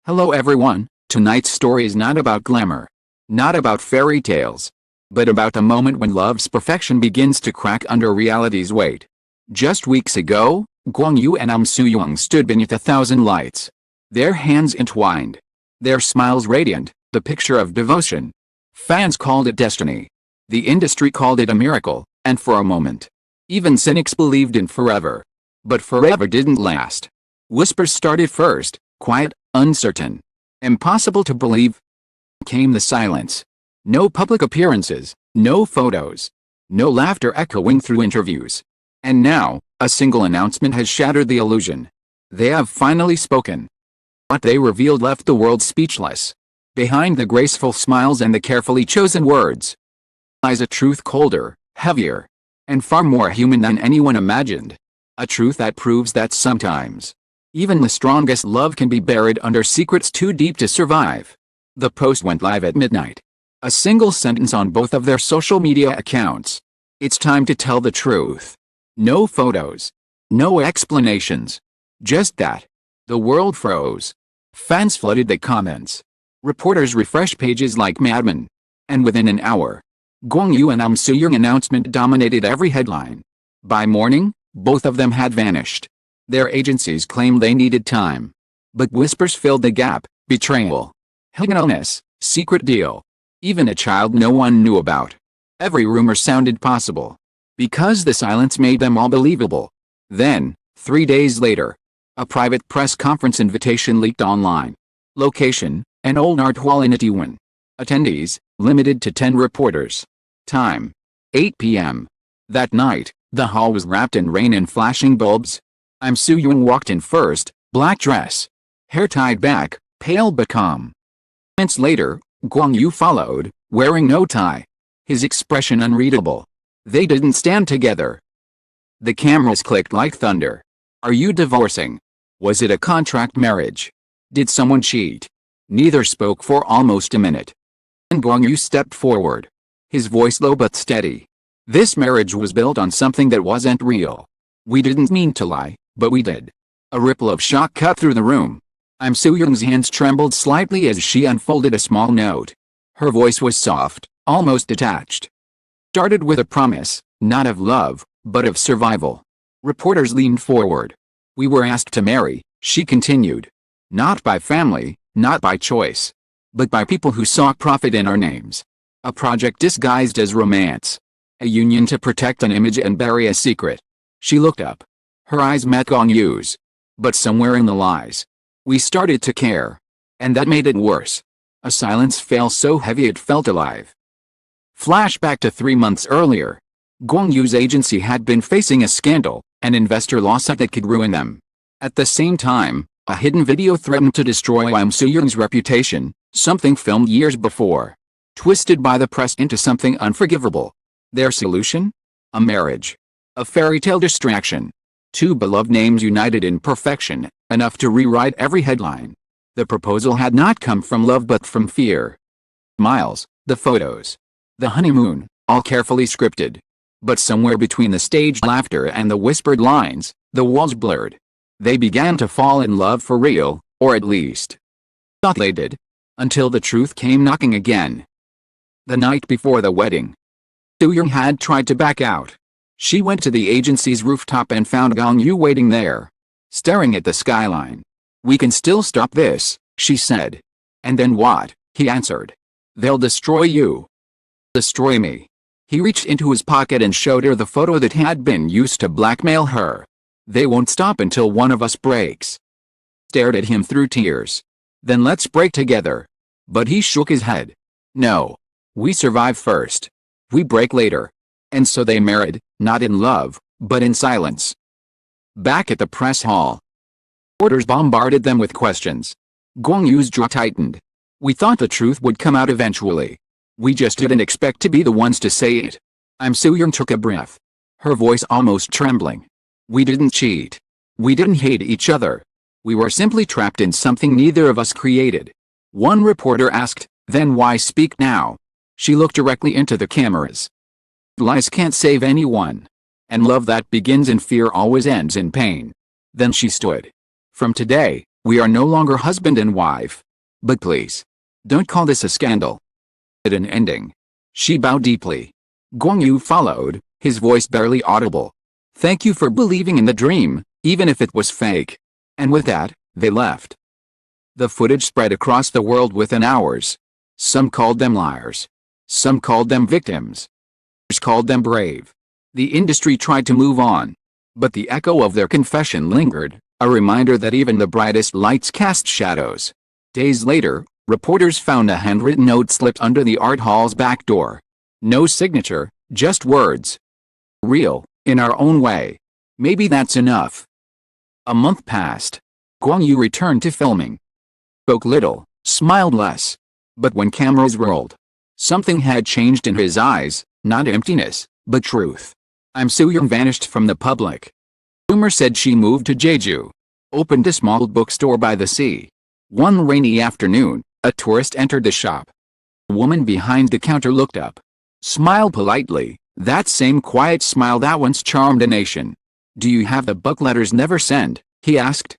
Hello everyone, tonight's story is not about glamour. Not about fairy tales. But about a moment when love's perfection begins to crack under reality's weight. Just weeks ago, Gong Yoo and Soo-jung stood beneath 1,000 lights. Their hands entwined. Their smiles radiant, the picture of devotion. Fans called it destiny. The industry called it a miracle, and for a moment, even cynics believed in forever. But forever didn't last. Whispers started first, quiet, uncertain. Impossible to believe. Came the silence. No public appearances, no photos. No laughter echoing through interviews. And now, a single announcement has shattered the illusion. They have finally spoken. What they revealed left the world speechless. Behind the graceful smiles and the carefully chosen words lies a truth colder, heavier, and far more human than anyone imagined. A truth that proves that sometimes, even the strongest love can be buried under secrets too deep to survive. The post went live at midnight. A single sentence on both of their social media accounts. It's time to tell the truth. No photos. No explanations. Just that. The world froze. Fans flooded the comments. Reporters refreshed pages like madmen. And within an hour, Gong Yoo and Soo-jung announcement dominated every headline. By morning, both of them had vanished. Their agencies claimed they needed time. But whispers filled the gap: betrayal, hidden illness, secret deal. Even a child no one knew about. Every rumor sounded possible. Because the silence made them all believable. Then, 3 days later, a private press conference invitation leaked online. Location: an old art hall in Itaewon. Attendees: limited to 10 reporters. Time: 8 p.m. That night, the hall was wrapped in rain and flashing bulbs. Soo-jung walked in first, black dress. Hair tied back, pale but calm. Minutes later, Gong Yoo followed, wearing no tie. His expression unreadable. They didn't stand together. The cameras clicked like thunder. Are you divorcing? Was it a contract marriage? Did someone cheat? Neither spoke for almost a minute. And Gong Yoo stepped forward. His voice low but steady. This marriage was built on something that wasn't real. We didn't mean to lie, but we did. A ripple of shock cut through the room. Soo-jung's hands trembled slightly as she unfolded a small note. Her voice was soft, almost detached. Started with a promise, not of love, but of survival. Reporters leaned forward. We were asked to marry, she continued. Not by family, not by choice. But by people who saw profit in our names. A project disguised as romance. A union to protect an image and bury a secret. She looked up. Her eyes met Gong Yoo's. But somewhere in the lies, we started to care. And that made it worse. A silence fell so heavy it felt alive. Flashback to 3 months earlier. Gong Yoo's agency had been facing a scandal, an investor lawsuit that could ruin them. At the same time, a hidden video threatened to destroy Soo-jung's reputation, something filmed years before. Twisted by the press into something unforgivable. Their solution? A marriage. A fairy tale distraction. 2 beloved names united in perfection, enough to rewrite every headline. The proposal had not come from love but from fear. Miles, the photos. The honeymoon, all carefully scripted. But somewhere between the staged laughter and the whispered lines, the walls blurred. They began to fall in love for real, or at least thought they did. Until the truth came knocking again. The night before the wedding, Soo-jung had tried to back out. She went to the agency's rooftop and found Gong Yoo waiting there, staring at the skyline. We can still stop this, she said. And then what? He answered. They'll destroy you. Destroy me. He reached into his pocket and showed her the photo that had been used to blackmail her. They won't stop until one of us breaks. Stared at him through tears. Then let's break together. But he shook his head. No. We survive first. We break later. And so they married, not in love, but in silence. Back at the press hall, reporters bombarded them with questions. Gong Yoo's jaw tightened. We thought the truth would come out eventually. We just didn't expect to be the ones to say it. Soo-jung took a breath. Her voice almost trembling. We didn't cheat. We didn't hate each other. We were simply trapped in something neither of us created. One reporter asked, then why speak now? She looked directly into the cameras. Lies can't save anyone. And love that begins in fear always ends in pain. Then she stood. From today, We are no longer husband and wife. But please, don't call this a scandal. It an ending. She bowed deeply. Gong Yoo followed, his voice barely audible. Thank you for believing in the dream, even if it was fake. And with that, they left. The footage spread across the world within hours. Some called them liars. Some called them victims. Others called them brave. The industry tried to move on. But the echo of their confession lingered, a reminder that even the brightest lights cast shadows. Days later, reporters found a handwritten note slipped under the art hall's back door. No signature, just words. Real, in our own way. Maybe that's enough. A month passed. Gong Yoo returned to filming. Spoke little, smiled less. But when cameras rolled, something had changed in his eyes, not emptiness, but truth. Soo-jung vanished from the public. Rumor said she moved to Jeju. Opened a small bookstore by the sea. One rainy afternoon, a tourist entered the shop. A woman behind the counter looked up. Smiled politely, that same quiet smile that once charmed a nation. Do you have the book letters never send? He asked.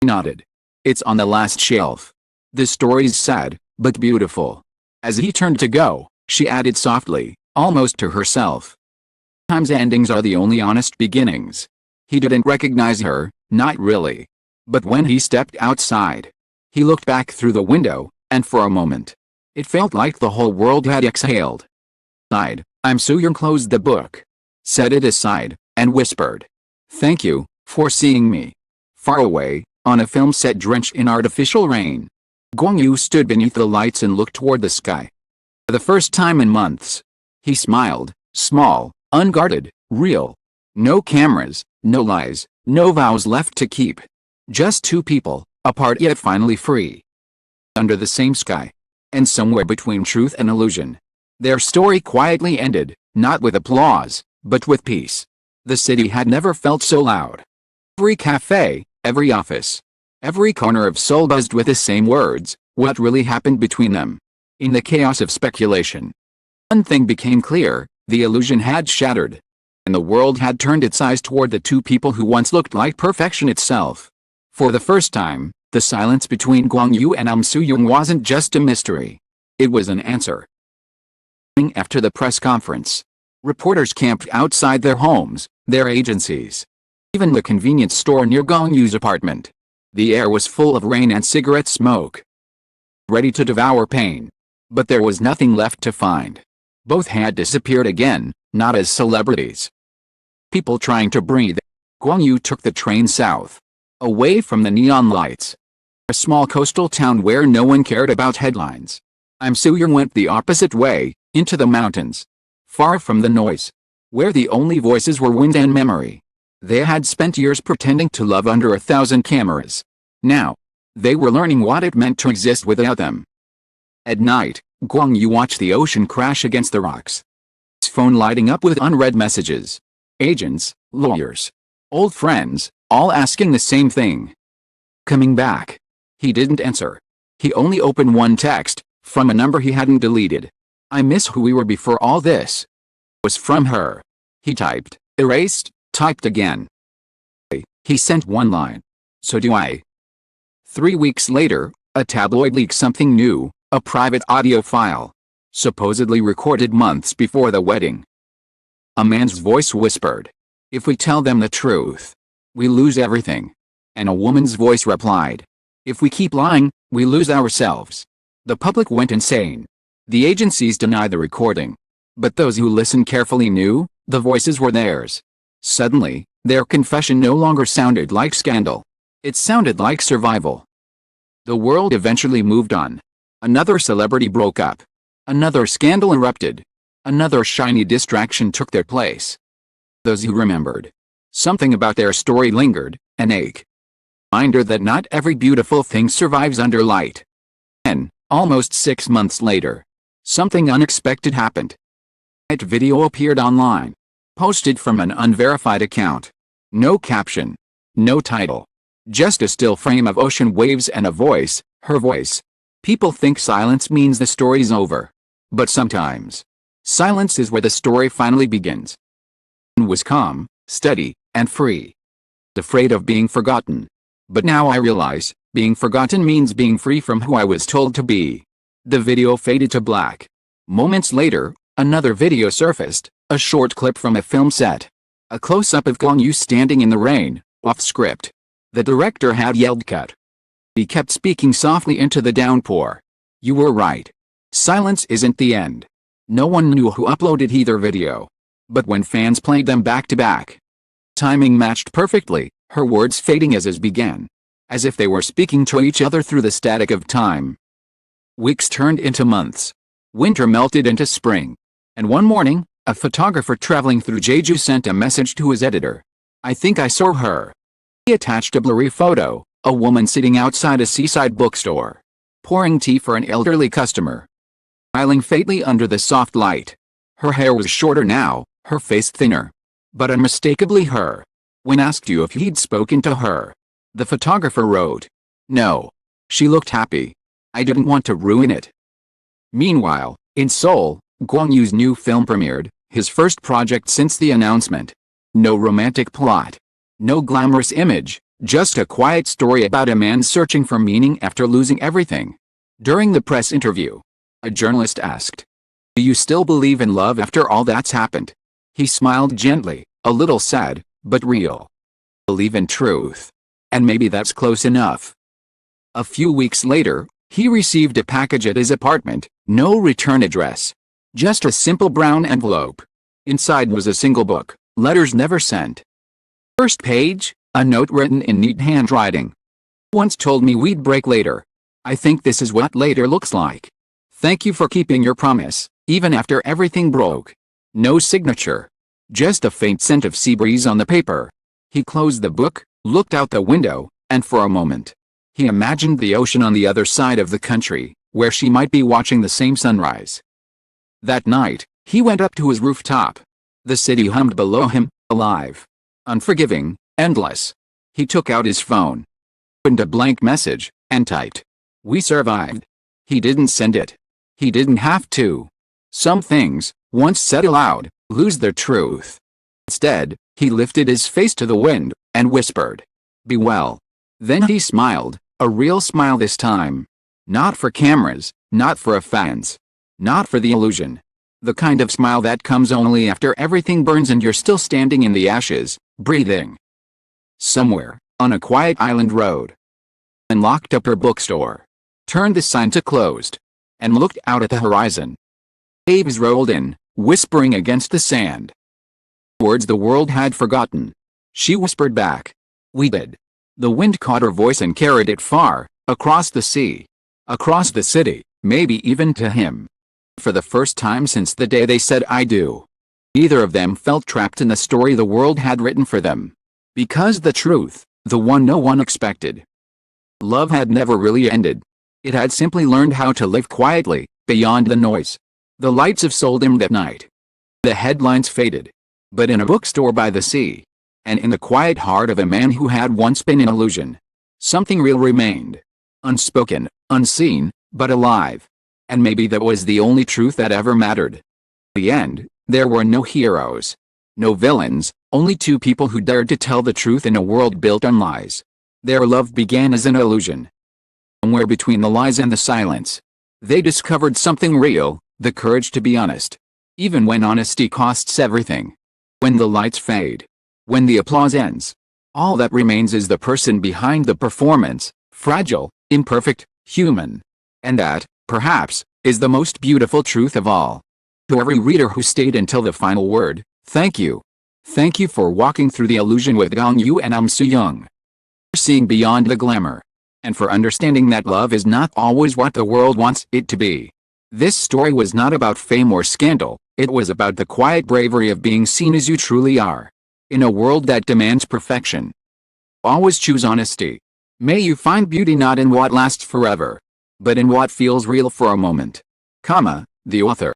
He nodded. It's on the last shelf. The story's sad, but beautiful. As he turned to go, she added softly, almost to herself. Sometimes endings are the only honest beginnings. He didn't recognize her, not really. But when he stepped outside, he looked back through the window, and for a moment, it felt like the whole world had exhaled. Sighed, Soo-jung closed the book, set it aside, and whispered, "Thank you for seeing me." Far away, on a film set drenched in artificial rain, Gong Yoo stood beneath the lights and looked toward the sky. For the first time in months, he smiled, small, unguarded, real. No cameras, no lies, no vows left to keep. Just two people, apart yet finally free. Under the same sky. And somewhere between truth and illusion. Their story quietly ended, not with applause, but with peace. The city had never felt so loud. Every cafe, every office, every corner of Seoul buzzed with the same words, what really happened between them. In the chaos of speculation, one thing became clear, the illusion had shattered. And the world had turned its eyes toward the two people who once looked like perfection itself. For the first time, the silence between Gong Yoo and Soo-jung wasn't just a mystery. It was an answer. After the press conference, reporters camped outside their homes, their agencies, even the convenience store near Gong Yoo's apartment. The air was full of rain and cigarette smoke. Ready to devour pain. But there was nothing left to find. Both had disappeared again, not as celebrities. People trying to breathe. Gong Yoo took the train south, away from the neon lights. A small coastal town where no one cared about headlines. Soo-jung went the opposite way, into the mountains. Far from the noise. Where the only voices were wind and memory. They had spent years pretending to love under 1,000 cameras. Now, they were learning what it meant to exist without them. At night, Gong Yoo watched the ocean crash against the rocks. His phone lighting up with unread messages. Agents, lawyers, old friends, all asking the same thing. Coming back. He didn't answer. He only opened one text, from a number he hadn't deleted. I miss who we were before all this. It was from her. He typed, erased, typed again. He sent one line. So do I. 3 weeks later, a tabloid leaked something new, a private audio file. Supposedly recorded months before the wedding. A man's voice whispered, "If we tell them the truth, we lose everything." And a woman's voice replied, "If we keep lying, we lose ourselves." The public went insane. The agencies denied the recording. But those who listened carefully knew, the voices were theirs. Suddenly, their confession no longer sounded like scandal. It sounded like survival. The world eventually moved on. Another celebrity broke up. Another scandal erupted. Another shiny distraction took their place. Those who remembered. Something about their story lingered, an ache. Reminder that not every beautiful thing survives under light. Then, almost 6 months later, something unexpected happened. That video appeared online. Posted from an unverified account. No caption. No title. Just a still frame of ocean waves and a voice, her voice. People think silence means the story's over. But sometimes, silence is where the story finally begins. He was calm, steady, and free. Afraid of being forgotten. But now I realize, being forgotten means being free from who I was told to be. The video faded to black. Moments later, another video surfaced, a short clip from a film set. A close-up of Gong Yoo standing in the rain, off script. The director had yelled cut. He kept speaking softly into the downpour. You were right. Silence isn't the end. No one knew who uploaded either video. But when fans played them back to back, timing matched perfectly, her words fading as his began. As if they were speaking to each other through the static of time. Weeks turned into months. Winter melted into spring. And one morning, a photographer traveling through Jeju sent a message to his editor. I think I saw her. He attached a blurry photo, a woman sitting outside a seaside bookstore, pouring tea for an elderly customer, smiling faintly under the soft light. Her hair was shorter now, her face thinner, but unmistakably her. When asked you if he'd spoken to her, the photographer wrote, no. She looked happy. I didn't want to ruin it. Meanwhile, in Seoul, Gong Yoo's new film premiered, his first project since the announcement. No romantic plot. No glamorous image, just a quiet story about a man searching for meaning after losing everything. During the press interview, a journalist asked, do you still believe in love after all that's happened? He smiled gently, a little sad, but real. Believe in truth. And maybe that's close enough. A few weeks later, he received a package at his apartment, no return address. Just a simple brown envelope. Inside was a single book, letters never sent. First page, a note written in neat handwriting. Once told me we'd break later. I think this is what later looks like. Thank you for keeping your promise, even after everything broke. No signature. Just a faint scent of sea breeze on the paper. He closed the book, looked out the window, and for a moment, he imagined the ocean on the other side of the country, where she might be watching the same sunrise. That night, he went up to his rooftop. The city hummed below him, alive. Unforgiving, endless. He took out his phone, opened a blank message, and typed, we survived. He didn't send it. He didn't have to. Some things, once said aloud, lose their truth. Instead, he lifted his face to the wind, and whispered, be well. Then he smiled, a real smile this time. Not for cameras, not for fans. Not for the illusion. The kind of smile that comes only after everything burns and you're still standing in the ashes, breathing. Somewhere, on a quiet island road. And locked up her bookstore. Turned the sign to closed. And looked out at the horizon. Waves rolled in, whispering against the sand. Words the world had forgotten. She whispered back. We did. The wind caught her voice and carried it far, across the sea. Across the city, maybe even to him. For the first time since the day they said I do. Neither of them felt trapped in the story the world had written for them. Because the truth, the one no one expected. Love had never really ended. It had simply learned how to live quietly, beyond the noise. The lights of Seoul dimmed at night. The headlines faded. But in a bookstore by the sea, and in the quiet heart of a man who had once been an illusion, something real remained. Unspoken, unseen, but alive. And maybe that was the only truth that ever mattered. In the end, there were no heroes. No villains, only two people who dared to tell the truth in a world built on lies. Their love began as an illusion. Somewhere between the lies and the silence, they discovered something real, the courage to be honest. Even when honesty costs everything. When the lights fade. When the applause ends. All that remains is the person behind the performance, fragile, imperfect, human. And that, perhaps, is the most beautiful truth of all. To every reader who stayed until the final word, thank you. Thank you for walking through the illusion with Gong Yoo and I'm Soo-jung. For seeing beyond the glamour. And for understanding that love is not always what the world wants it to be. This story was not about fame or scandal, it was about the quiet bravery of being seen as you truly are. In a world that demands perfection. Always choose honesty. May you find beauty not in what lasts forever, but in what feels real for a moment. The author.